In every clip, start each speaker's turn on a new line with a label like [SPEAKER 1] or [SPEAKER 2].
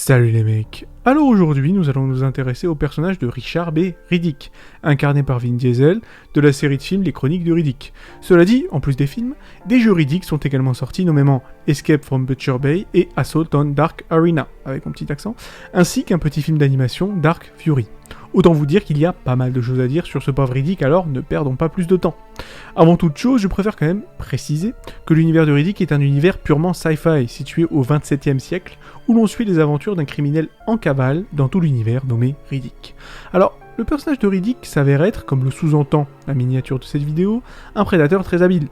[SPEAKER 1] Salut les mecs. Alors aujourd'hui, nous allons nous intéresser au personnage de Richard B. Riddick, incarné par Vin Diesel, de la série de films Les Chroniques de Riddick. Cela dit, en plus des films, des jeux Riddick sont également sortis, nommément Escape from Butcher Bay et Assault on Dark Arena, avec mon petit accent, ainsi qu'un petit film d'animation, Dark Fury. Autant vous dire qu'il y a pas mal de choses à dire sur ce pauvre Riddick, alors ne perdons pas plus de temps. Avant toute chose, je préfère quand même préciser que l'univers de Riddick est un univers purement sci-fi, situé au XXVIIe siècle, où l'on suit les aventures d'un criminel en cavale dans tout l'univers nommé Riddick. Alors, le personnage de Riddick s'avère être, comme le sous-entend la miniature de cette vidéo, un prédateur très habile,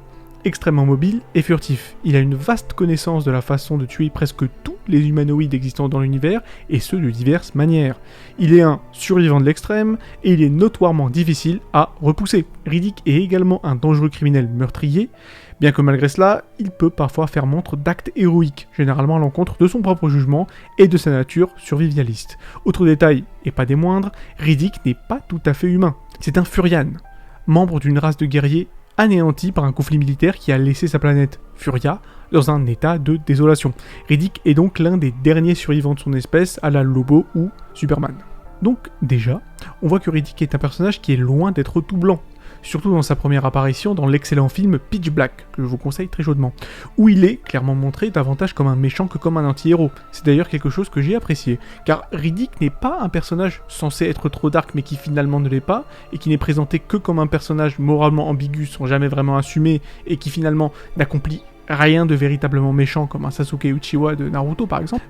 [SPEAKER 1] extrêmement mobile et furtif. Il a une vaste connaissance de la façon de tuer presque tous les humanoïdes existants dans l'univers, et ce de diverses manières. Il est un survivant de l'extrême, et il est notoirement difficile à repousser. Riddick est également un dangereux criminel meurtrier, bien que malgré cela, il peut parfois faire montre d'actes héroïques, généralement à l'encontre de son propre jugement et de sa nature survivaliste. Autre détail, et pas des moindres, Riddick n'est pas tout à fait humain. C'est un Furian, membre d'une race de guerriers anéanti par un conflit militaire qui a laissé sa planète, Furia, dans un état de désolation. Riddick est donc l'un des derniers survivants de son espèce à la Lobo ou Superman. Donc déjà, on voit que Riddick est un personnage qui est loin d'être tout blanc, surtout dans sa première apparition dans l'excellent film Pitch Black, que je vous conseille très chaudement, où il est clairement montré davantage comme un méchant que comme un anti-héros. C'est d'ailleurs quelque chose que j'ai apprécié, car Riddick n'est pas un personnage censé être trop dark mais qui finalement ne l'est pas, et qui n'est présenté que comme un personnage moralement ambigu sans jamais vraiment assumer, et qui finalement n'accomplit rien de véritablement méchant comme un Sasuke Uchiwa de Naruto par exemple,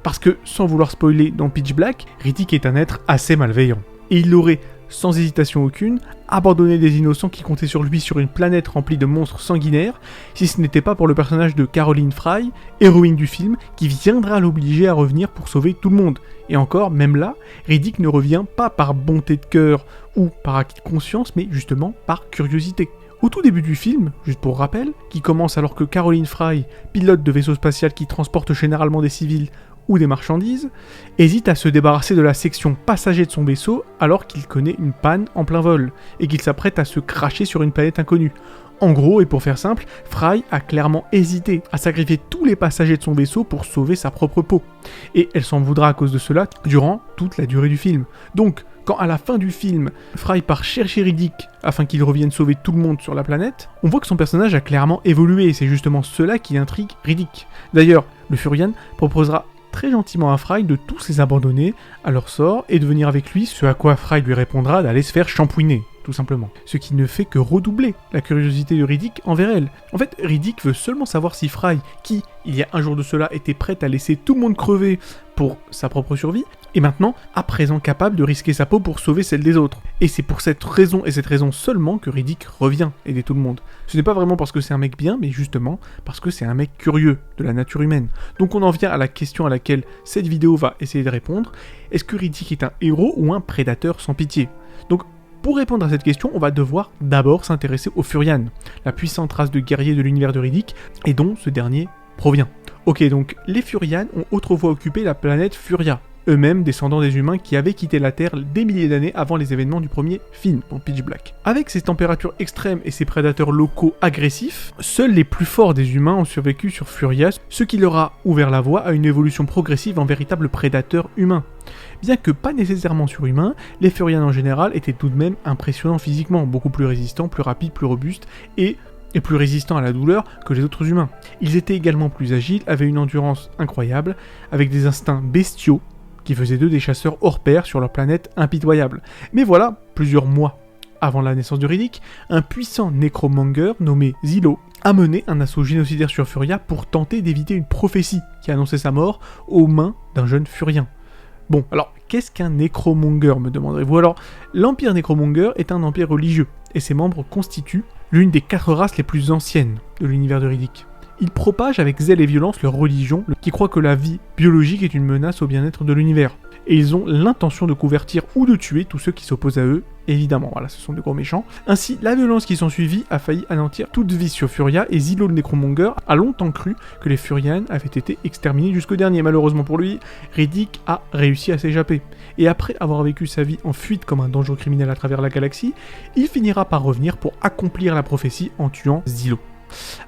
[SPEAKER 1] parce que, sans vouloir spoiler dans Pitch Black, Riddick est un être assez malveillant, et il aurait sans hésitation aucune, abandonner des innocents qui comptaient sur lui sur une planète remplie de monstres sanguinaires, si ce n'était pas pour le personnage de Caroline Fry, héroïne du film, qui viendra l'obliger à revenir pour sauver tout le monde. Et encore, même là, Riddick ne revient pas par bonté de cœur ou par acquis de conscience, mais justement par curiosité. Au tout début du film, juste pour rappel, qui commence alors que Caroline Fry, pilote de vaisseau spatial qui transporte généralement des civils ou des marchandises, hésite à se débarrasser de la section passager de son vaisseau alors qu'il connaît une panne en plein vol, et qu'il s'apprête à se cracher sur une planète inconnue. En gros, et pour faire simple, Fry a clairement hésité à sacrifier tous les passagers de son vaisseau pour sauver sa propre peau. Et elle s'en voudra à cause de cela durant toute la durée du film. Donc, quand à la fin du film, Fry part chercher Riddick afin qu'il revienne sauver tout le monde sur la planète, on voit que son personnage a clairement évolué, et c'est justement cela qui intrigue Riddick. D'ailleurs, le Furian proposera très gentiment à Fry de tous les abandonner à leur sort et de venir avec lui, ce à quoi Fry lui répondra d'aller se faire shampouiner, tout simplement. Ce qui ne fait que redoubler la curiosité de Riddick envers elle. En fait, Riddick veut seulement savoir si Fry, qui, il y a un jour de cela, était prête à laisser tout le monde crever pour sa propre survie, est maintenant, à présent capable de risquer sa peau pour sauver celle des autres. Et c'est pour cette raison, et cette raison seulement, que Riddick revient aider tout le monde. Ce n'est pas vraiment parce que c'est un mec bien, mais justement parce que c'est un mec curieux de la nature humaine. Donc on en vient à la question à laquelle cette vidéo va essayer de répondre. Est-ce que Riddick est un héros ou un prédateur sans pitié ? Donc, pour répondre à cette question, on va devoir d'abord s'intéresser aux Furian, la puissante race de guerriers de l'univers de Riddick, et dont ce dernier provient. Ok, donc les Furian ont autrefois occupé la planète Furia, eux-mêmes descendants des humains qui avaient quitté la Terre des milliers d'années avant les événements du premier film, dans Pitch Black. Avec ces températures extrêmes et ces prédateurs locaux agressifs, seuls les plus forts des humains ont survécu sur Furia, ce qui leur a ouvert la voie à une évolution progressive en véritables prédateurs humains. Bien que pas nécessairement surhumains, les Furians en général étaient tout de même impressionnants physiquement, beaucoup plus résistants, plus rapides, plus robustes et plus résistants à la douleur que les autres humains. Ils étaient également plus agiles, avaient une endurance incroyable, avec des instincts bestiaux, qui faisaient d'eux des chasseurs hors pair sur leur planète impitoyable. Mais voilà, plusieurs mois avant la naissance de Riddick, un puissant nécromonger nommé Zillo a mené un assaut génocidaire sur Furia pour tenter d'éviter une prophétie qui annonçait sa mort aux mains d'un jeune Furien. Bon, alors, qu'est-ce qu'un nécromonger, me demanderez-vous ? Alors, l'Empire nécromonger est un empire religieux, et ses membres constituent l'une des 4 races les plus anciennes de l'univers de Riddick. Ils propagent avec zèle et violence leur religion, qui croit que la vie biologique est une menace au bien-être de l'univers. Et ils ont l'intention de convertir ou de tuer tous ceux qui s'opposent à eux, évidemment, voilà, ce sont de gros méchants. Ainsi, la violence qui s'ensuivit a failli anéantir toute vie sur Furia, et Zillo le Nécromonger a longtemps cru que les Furians avaient été exterminés jusqu'au dernier. Malheureusement pour lui, Riddick a réussi à s'échapper. Et après avoir vécu sa vie en fuite comme un dangereux criminel à travers la galaxie, il finira par revenir pour accomplir la prophétie en tuant Zillo.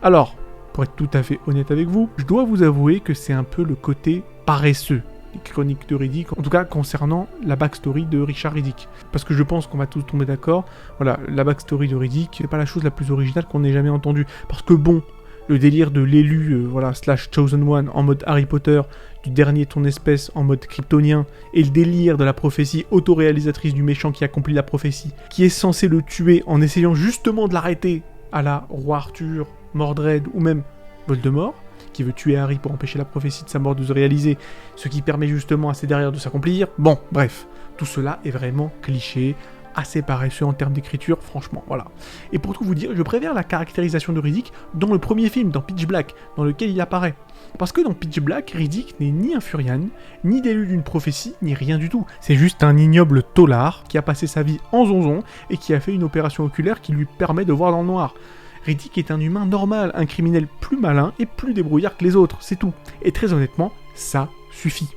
[SPEAKER 1] Alors, pour être tout à fait honnête avec vous, je dois vous avouer que c'est un peu le côté paresseux les chroniques de Riddick, en tout cas concernant la backstory de Richard Riddick. Parce que je pense qu'on va tous tomber d'accord, voilà, la backstory de Riddick, c'est pas la chose la plus originale qu'on ait jamais entendue. Parce que bon, le délire de l'élu, slash Chosen One en mode Harry Potter, du dernier de ton espèce en mode kryptonien, et le délire de la prophétie autoréalisatrice du méchant qui accomplit la prophétie, qui est censé le tuer en essayant justement de l'arrêter, à la roi Arthur, Mordred ou même Voldemort, qui veut tuer Harry pour empêcher la prophétie de sa mort de se réaliser, ce qui permet justement à ses derrière de s'accomplir. Bon, bref, tout cela est vraiment cliché, assez paresseux en termes d'écriture, franchement, voilà. Et pour tout vous dire, je préfère la caractérisation de Riddick dans le premier film, dans Pitch Black, dans lequel il apparaît. Parce que dans Pitch Black, Riddick n'est ni un Furian, ni l'élu d'une prophétie, ni rien du tout. C'est juste un ignoble taullard qui a passé sa vie en zonzon et qui a fait une opération oculaire qui lui permet de voir dans le noir. Riddick est un humain normal, un criminel plus malin et plus débrouillard que les autres, c'est tout. Et très honnêtement, ça suffit.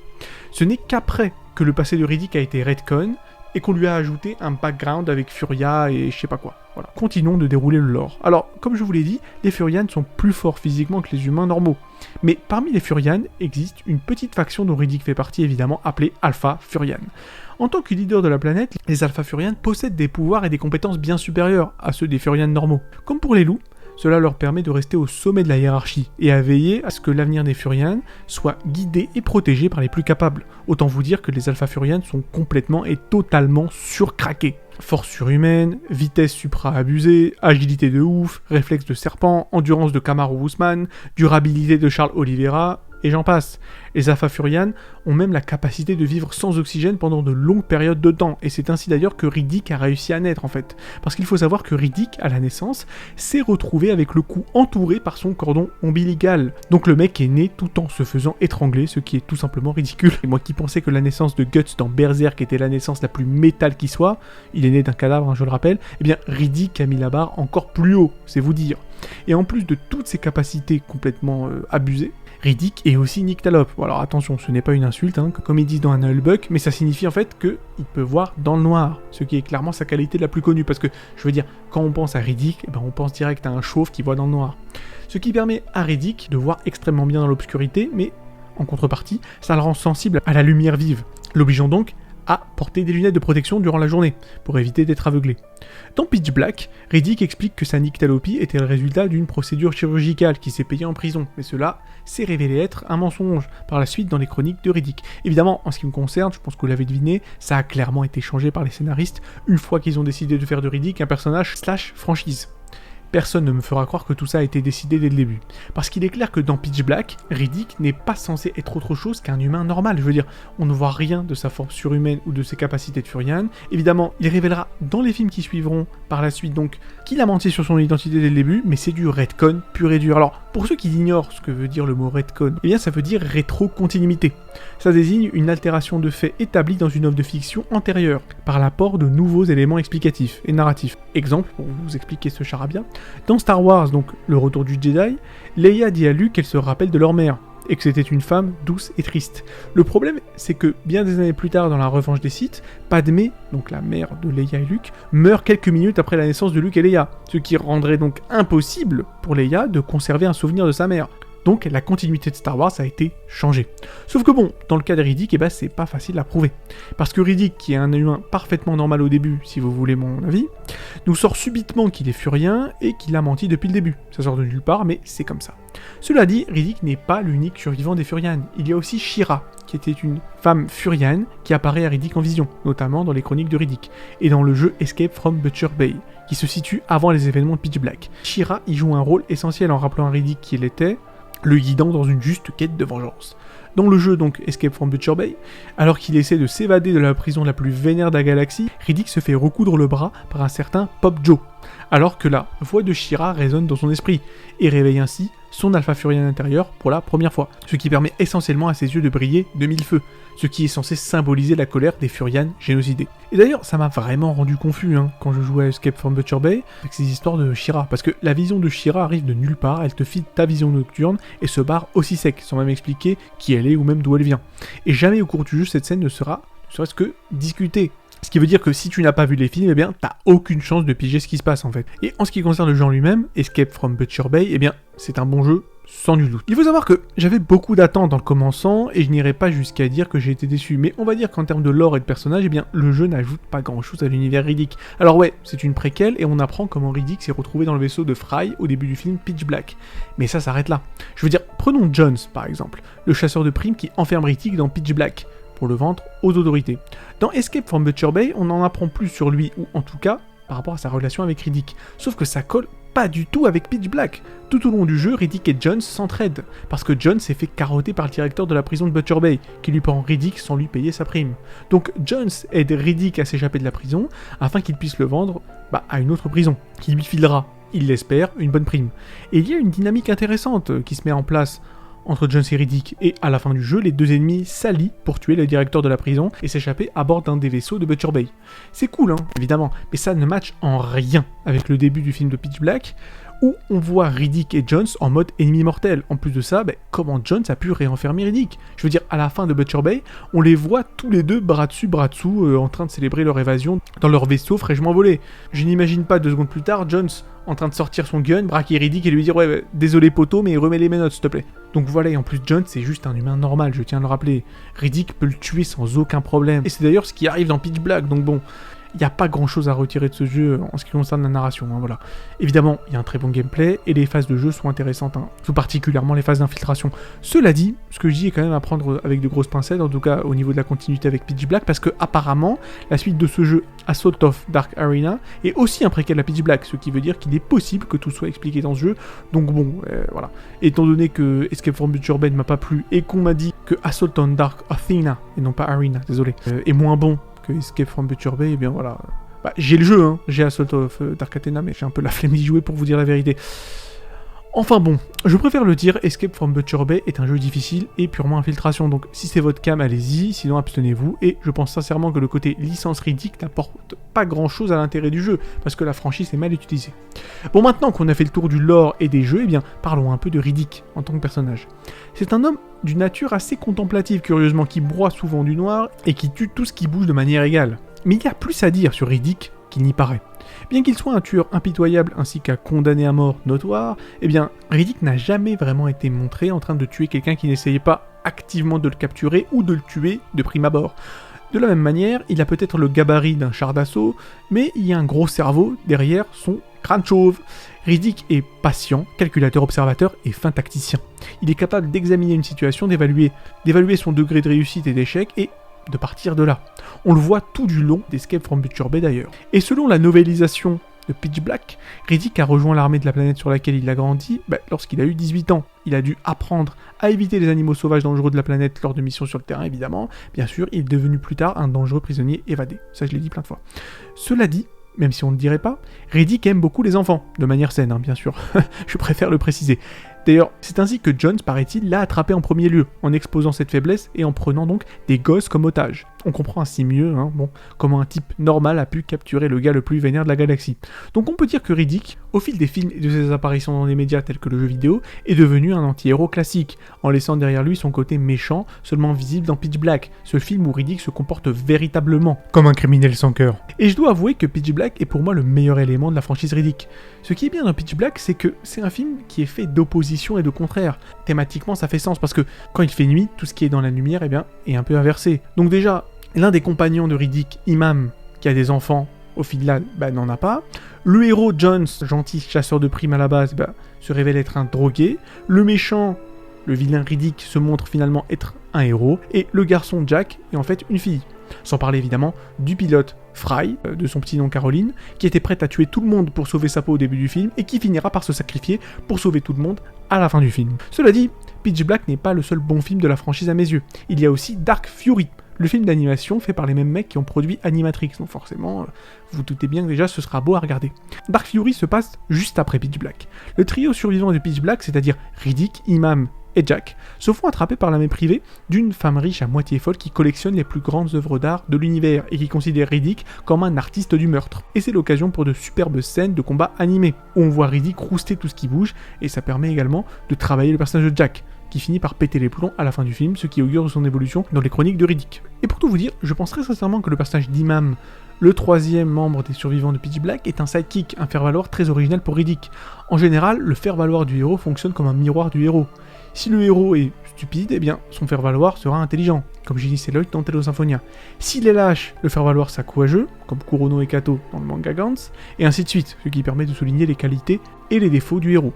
[SPEAKER 1] Ce n'est qu'après que le passé de Riddick a été retcon, et qu'on lui a ajouté un background avec Furia et je sais pas quoi. Voilà. Continuons de dérouler le lore. Alors, comme je vous l'ai dit, les Furians sont plus forts physiquement que les humains normaux. Mais parmi les Furians, existe une petite faction dont Riddick fait partie évidemment, appelée Alpha Furian. En tant que leader de la planète, les Alpha Furians possèdent des pouvoirs et des compétences bien supérieures à ceux des Furians normaux. Comme pour les loups, cela leur permet de rester au sommet de la hiérarchie et à veiller à ce que l'avenir des Furians soit guidé et protégé par les plus capables. Autant vous dire que les Alpha Furians sont complètement et totalement surcraqués. Force surhumaine, vitesse supra-abusée, agilité de ouf, réflexe de serpent, endurance de Kamaru Usman, durabilité de Charles Oliveira, et j'en passe. Les Alpha Furians ont même la capacité de vivre sans oxygène pendant de longues périodes de temps, et c'est ainsi d'ailleurs que Riddick a réussi à naître en fait. Parce qu'il faut savoir que Riddick, à la naissance, s'est retrouvé avec le cou entouré par son cordon ombilical. Donc le mec est né tout en se faisant étrangler, ce qui est tout simplement ridicule. Et moi qui pensais que la naissance de Guts dans Berserk était la naissance la plus métal qui soit, il est né d'un cadavre, hein, je le rappelle, eh bien Riddick a mis la barre encore plus haut, c'est vous dire. Et en plus de toutes ses capacités complètement abusées, Riddick est aussi nyctalope. Bon, alors attention, ce n'est pas une insulte, hein, comme ils disent dans un Nullbuck, mais ça signifie en fait qu'il peut voir dans le noir, ce qui est clairement sa qualité la plus connue, parce que, je veux dire, quand on pense à Riddick, eh ben, on pense direct à un chauve qui voit dans le noir. Ce qui permet à Riddick de voir extrêmement bien dans l'obscurité, mais en contrepartie, ça le rend sensible à la lumière vive, l'obligeant donc à porter des lunettes de protection durant la journée, pour éviter d'être aveuglé. Dans Pitch Black, Riddick explique que sa nyctalopie était le résultat d'une procédure chirurgicale qui s'est payée en prison, mais cela s'est révélé être un mensonge par la suite dans les chroniques de Riddick. Évidemment, en ce qui me concerne, je pense que vous l'avez deviné, ça a clairement été changé par les scénaristes une fois qu'ils ont décidé de faire de Riddick un personnage / franchise. Personne ne me fera croire que tout ça a été décidé dès le début. Parce qu'il est clair que dans Pitch Black, Riddick n'est pas censé être autre chose qu'un humain normal. Je veux dire, on ne voit rien de sa force surhumaine ou de ses capacités de Furian. Évidemment, il révélera dans les films qui suivront par la suite donc qu'il a menti sur son identité dès le début, mais c'est du retcon pur et dur. Alors, pour ceux qui ignorent ce que veut dire le mot retcon, eh bien ça veut dire rétrocontinuité. Ça désigne une altération de faits établis dans une œuvre de fiction antérieure, par l'apport de nouveaux éléments explicatifs et narratifs. Exemple, pour vous expliquer ce charabia, dans Star Wars, donc le retour du Jedi, Leia dit à Luke qu'elle se rappelle de leur mère, et que c'était une femme douce et triste. Le problème, c'est que bien des années plus tard dans la Revanche des Sith, Padmé, donc la mère de Leia et Luke, meurt quelques minutes après la naissance de Luke et Leia, ce qui rendrait donc impossible pour Leia de conserver un souvenir de sa mère. Donc la continuité de Star Wars a été changée. Sauf que bon, dans le cas de Riddick, c'est pas facile à prouver. Parce que Riddick, qui est un humain parfaitement normal au début, si vous voulez mon avis, nous sort subitement qu'il est furien et qu'il a menti depuis le début. Ça sort de nulle part, mais c'est comme ça. Cela dit, Riddick n'est pas l'unique survivant des Furians. Il y a aussi She-Ra, qui était une femme furiane qui apparaît à Riddick en vision, notamment dans les chroniques de Riddick, et dans le jeu Escape from Butcher Bay, qui se situe avant les événements de Pitch Black. She-Ra y joue un rôle essentiel en rappelant à Riddick qui il était, le guidant dans une juste quête de vengeance. Dans le jeu donc Escape from Butcher Bay, alors qu'il essaie de s'évader de la prison la plus vénère de la galaxie, Riddick se fait recoudre le bras par un certain Pop Joe, alors que la voix de She-Ra résonne dans son esprit, et réveille ainsi son Alpha Furien intérieur pour la première fois, ce qui permet essentiellement à ses yeux de briller de mille feux, ce qui est censé symboliser la colère des Furians génocidés. Et d'ailleurs, ça m'a vraiment rendu confus quand je jouais à Escape from Butcher Bay avec ces histoires de She-Ra, parce que la vision de She-Ra arrive de nulle part, elle te file ta vision nocturne et se barre aussi sec, sans même expliquer qui elle est ou même d'où elle vient. Et jamais au cours du jeu, cette scène ne serait-ce que discutée. Ce qui veut dire que si tu n'as pas vu les films, t'as aucune chance de piger ce qui se passe en fait. Et en ce qui concerne le jeu en lui-même, Escape from Butcher Bay, c'est un bon jeu sans nul doute. Il faut savoir que j'avais beaucoup d'attentes en le commençant, et je n'irai pas jusqu'à dire que j'ai été déçu, mais on va dire qu'en termes de lore et de personnages, eh bien, le jeu n'ajoute pas grand chose à l'univers Riddick. Alors ouais, c'est une préquelle, et on apprend comment Riddick s'est retrouvé dans le vaisseau de Fry au début du film Pitch Black. Mais ça s'arrête là. Je veux dire, prenons Jones par exemple, le chasseur de primes qui enferme Riddick dans Pitch Black, pour le vendre aux autorités. Dans Escape from Butcher Bay, on en apprend plus sur lui, ou en tout cas, par rapport à sa relation avec Riddick. Sauf que ça colle pas du tout avec Pitch Black. Tout au long du jeu, Riddick et Jones s'entraident, parce que Jones s'est fait carotter par le directeur de la prison de Butcher Bay, qui lui prend Riddick sans lui payer sa prime. Donc Jones aide Riddick à s'échapper de la prison, afin qu'il puisse le vendre à une autre prison, qui lui filera, il l'espère, une bonne prime. Et il y a une dynamique intéressante qui se met en place entre Jones et Riddick, et à la fin du jeu, les deux ennemis s'allient pour tuer le directeur de la prison et s'échapper à bord d'un des vaisseaux de Butcher Bay. C'est cool, évidemment, mais ça ne matche en rien avec le début du film de Pitch Black, où on voit Riddick et Jones en mode ennemi mortel. En plus de ça, comment Jones a pu réenfermer Riddick? Je veux dire, à la fin de Butcher Bay, on les voit tous les deux bras dessus, bras dessous, en train de célébrer leur évasion dans leur vaisseau fraîchement volé. Je n'imagine pas 2 secondes plus tard, Jones en train de sortir son gun, braquer Riddick et lui dire ouais, désolé poteau, mais remets les menottes s'il te plaît. Donc voilà, et en plus Jones c'est juste un humain normal, je tiens à le rappeler. Riddick peut le tuer sans aucun problème. Et c'est d'ailleurs ce qui arrive dans Pitch Black, donc bon, il n'y a pas grand chose à retirer de ce jeu en ce qui concerne la narration, voilà. Évidemment, il y a un très bon gameplay, et les phases de jeu sont intéressantes, tout particulièrement les phases d'infiltration. Cela dit, ce que je dis est quand même à prendre avec de grosses pincettes, en tout cas au niveau de la continuité avec Pitch Black, parce que apparemment, la suite de ce jeu, Assault of Dark Arena, est aussi un préquel à Pitch Black, ce qui veut dire qu'il est possible que tout soit expliqué dans ce jeu, donc bon, voilà. Étant donné que Escape from Butcher Bay ne m'a pas plu, et qu'on m'a dit que Assault on Dark Athena, et non pas Arena, désolé, est moins bon que Escape from Butcher Bay, et bien voilà. J'ai le jeu, j'ai Assault of Dark Athena, mais j'ai un peu la flemme d'y jouer pour vous dire la vérité. Enfin bon, je préfère le dire, Escape from Butcher Bay est un jeu difficile et purement infiltration, donc si c'est votre cam, allez-y, sinon abstenez-vous, et je pense sincèrement que le côté licence Riddick n'apporte pas grand-chose à l'intérêt du jeu, parce que la franchise est mal utilisée. Bon, maintenant qu'on a fait le tour du lore et des jeux, eh bien, parlons un peu de Riddick en tant que personnage. C'est un homme d'une nature assez contemplative, curieusement, qui broie souvent du noir et qui tue tout ce qui bouge de manière égale. Mais il y a plus à dire sur Riddick qu'il n'y paraît. Bien qu'il soit un tueur impitoyable ainsi qu'un condamné à mort notoire, eh bien, Riddick n'a jamais vraiment été montré en train de tuer quelqu'un qui n'essayait pas activement de le capturer ou de le tuer de prime abord. De la même manière, il a peut-être le gabarit d'un char d'assaut, mais il y a un gros cerveau derrière son crâne chauve. Riddick est patient, calculateur, observateur et fin tacticien. Il est capable d'examiner une situation, d'évaluer son degré de réussite et d'échec, et de partir de là. On le voit tout du long d'Escape from Butcher Bay d'ailleurs. Et selon la novélisation de Pitch Black, Riddick a rejoint l'armée de la planète sur laquelle il a grandi lorsqu'il a eu 18 ans. Il a dû apprendre à éviter les animaux sauvages dangereux de la planète lors de missions sur le terrain, évidemment. Bien sûr, il est devenu plus tard un dangereux prisonnier évadé. Ça, je l'ai dit plein de fois. Cela dit, même si on ne le dirait pas, Riddick aime beaucoup les enfants, de manière saine, bien sûr. Je préfère le préciser. D'ailleurs, c'est ainsi que Jones, paraît-il, l'a attrapé en premier lieu, en exposant cette faiblesse et en prenant donc des gosses comme otages. On comprend ainsi mieux, comment un type normal a pu capturer le gars le plus vénère de la galaxie. Donc on peut dire que Riddick, au fil des films et de ses apparitions dans les médias tels que le jeu vidéo, est devenu un anti-héros classique, en laissant derrière lui son côté méchant, seulement visible dans Pitch Black, ce film où Riddick se comporte véritablement comme un criminel sans cœur. Et je dois avouer que Pitch Black est pour moi le meilleur élément de la franchise Riddick. Ce qui est bien dans Pitch Black, c'est que c'est un film qui est fait d'opposition et de contraire. Thématiquement, ça fait sens, parce que quand il fait nuit, tout ce qui est dans la lumière, est un peu inversé. Donc déjà, l'un des compagnons de Riddick, Imam, qui a des enfants, au final, n'en a pas. Le héros Jones, gentil chasseur de primes à la base, se révèle être un drogué. Le méchant, le vilain Riddick, se montre finalement être un héros. Et le garçon Jack est en fait une fille. Sans parler évidemment du pilote Fry, de son petit nom Caroline, qui était prête à tuer tout le monde pour sauver sa peau au début du film, et qui finira par se sacrifier pour sauver tout le monde à la fin du film. Cela dit, Pitch Black n'est pas le seul bon film de la franchise à mes yeux. Il y a aussi Dark Fury, le film d'animation fait par les mêmes mecs qui ont produit Animatrix, donc forcément, vous doutez bien que déjà ce sera beau à regarder. Dark Fury se passe juste après Pitch Black. Le trio survivant de Pitch Black, c'est-à-dire Riddick, Imam et Jack, se font attraper par la main privée d'une femme riche à moitié folle qui collectionne les plus grandes œuvres d'art de l'univers et qui considère Riddick comme un artiste du meurtre. Et c'est l'occasion pour de superbes scènes de combat animés, où on voit Riddick rouster tout ce qui bouge, et ça permet également de travailler le personnage de Jack, qui finit par péter les plombs à la fin du film, ce qui augure de son évolution dans les chroniques de Riddick. Et pour tout vous dire, je pense très sincèrement que le personnage d'Imam Le troisième membre des survivants de Pitch Black est un sidekick, un faire-valoir très original pour Riddick. En général, le faire-valoir du héros fonctionne comme un miroir du héros. Si le héros est stupide, eh bien, son faire-valoir sera intelligent, comme Ginny Seloy dans Tales of Symphonia. S'il est lâche, le faire-valoir sera courageux, comme Kurono et Kato dans le manga Gantz, et ainsi de suite, ce qui permet de souligner les qualités et les défauts du héros.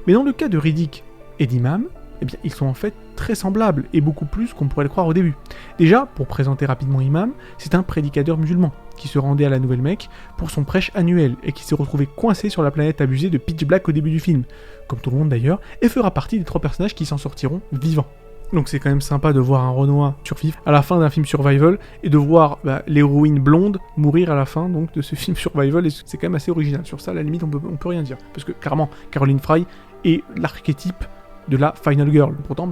[SPEAKER 1] Mais dans le cas de Riddick et d'Imam, eh bien, ils sont en fait très semblables, et beaucoup plus qu'on pourrait le croire au début. Déjà, pour présenter rapidement Imam, c'est un prédicateur musulman, qui se rendait à la Nouvelle Mecque pour son prêche annuel, et qui s'est retrouvé coincé sur la planète abusée de Pitch Black au début du film, comme tout le monde d'ailleurs, et fera partie des 3 personnages qui s'en sortiront vivants. Donc c'est quand même sympa de voir un Renoir survivre à la fin d'un film survival, et de voir l'héroïne blonde mourir à la fin donc, de ce film survival, et c'est quand même assez original. Sur ça, à la limite, on peut rien dire, parce que clairement, Caroline Fry est l'archétype de la Final Girl. Pourtant,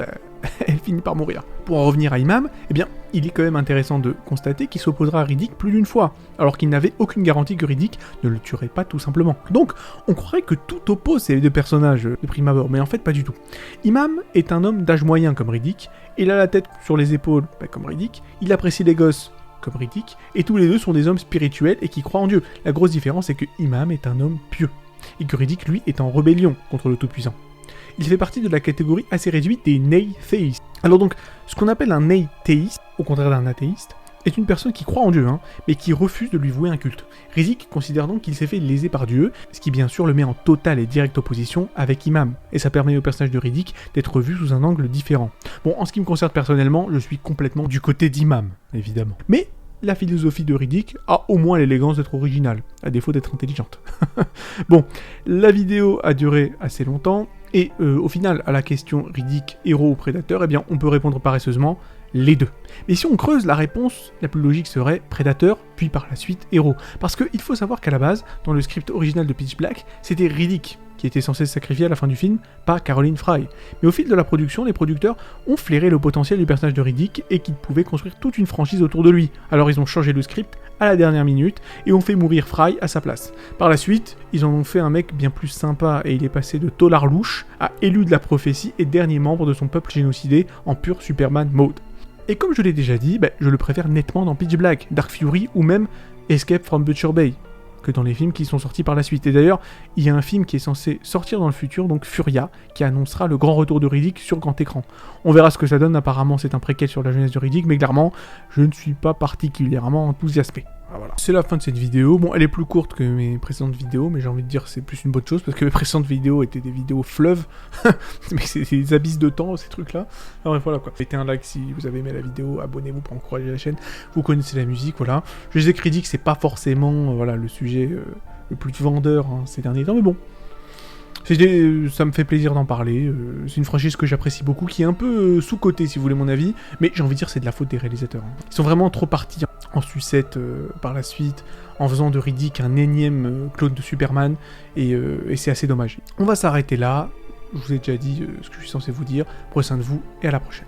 [SPEAKER 1] elle finit par mourir. Pour en revenir à Imam, eh bien, il est quand même intéressant de constater qu'il s'opposera à Riddick plus d'une fois, alors qu'il n'avait aucune garantie que Riddick ne le tuerait pas tout simplement. Donc, on croirait que tout oppose ces deux personnages de prime abord, mais en fait pas du tout. Imam est un homme d'âge moyen comme Riddick, il a la tête sur les épaules comme Riddick, il apprécie les gosses comme Riddick, et tous les deux sont des hommes spirituels et qui croient en Dieu. La grosse différence c'est que Imam est un homme pieux, et que Riddick lui est en rébellion contre le Tout-Puissant. Il fait partie de la catégorie assez réduite des Nei-théistes. Alors donc, ce qu'on appelle un Nei-théiste, au contraire d'un athéiste, est une personne qui croit en Dieu, mais qui refuse de lui vouer un culte. Riddick considère donc qu'il s'est fait léser par Dieu, ce qui bien sûr le met en totale et directe opposition avec Imam, et ça permet au personnage de Riddick d'être vu sous un angle différent. Bon, en ce qui me concerne personnellement, je suis complètement du côté d'Imam, évidemment. Mais la philosophie de Riddick a au moins l'élégance d'être originale, à défaut d'être intelligente. Bon, la vidéo a duré assez longtemps, et au final, à la question Riddick, héros ou prédateur, eh bien on peut répondre paresseusement les deux. Mais si on creuse, la réponse la plus logique serait prédateur, puis par la suite héros. Parce qu'il faut savoir qu'à la base, dans le script original de Pitch Black, c'était Riddick qui était censé se sacrifier à la fin du film, pas Caroline Fry. Mais au fil de la production, les producteurs ont flairé le potentiel du personnage de Riddick et qu'ils pouvaient construire toute une franchise autour de lui. Alors ils ont changé le script à la dernière minute et ont fait mourir Fry à sa place. Par la suite, ils en ont fait un mec bien plus sympa et il est passé de tolard louche à élu de la prophétie et dernier membre de son peuple génocidé en pur Superman mode. Et comme je l'ai déjà dit, je le préfère nettement dans Pitch Black, Dark Fury ou même Escape from Butcher Bay, que dans les films qui sont sortis par la suite. Et d'ailleurs, il y a un film qui est censé sortir dans le futur, donc Furia, qui annoncera le grand retour de Riddick sur grand écran. On verra ce que ça donne, apparemment c'est un préquel sur la jeunesse de Riddick, mais clairement, je ne suis pas particulièrement enthousiasmé. Voilà. C'est la fin de cette vidéo. Bon, elle est plus courte que mes précédentes vidéos, mais j'ai envie de dire que c'est plus une bonne chose, parce que mes précédentes vidéos étaient des vidéos fleuves, mais c'est des abysses de temps, ces trucs-là. Alors voilà quoi. Mettez un like si vous avez aimé la vidéo, abonnez-vous pour encourager la chaîne, vous connaissez la musique, voilà. Je sais que Riddick, c'est pas forcément voilà, le sujet le plus vendeur ces derniers temps, mais bon. Ça me fait plaisir d'en parler, c'est une franchise que j'apprécie beaucoup, qui est un peu sous-cotée si vous voulez mon avis, mais j'ai envie de dire c'est de la faute des réalisateurs. Ils sont vraiment trop partis en sucette par la suite, en faisant de Riddick un énième clone de Superman, et c'est assez dommage. On va s'arrêter là, je vous ai déjà dit ce que je suis censé vous dire, prenez soin de vous, et à la prochaine.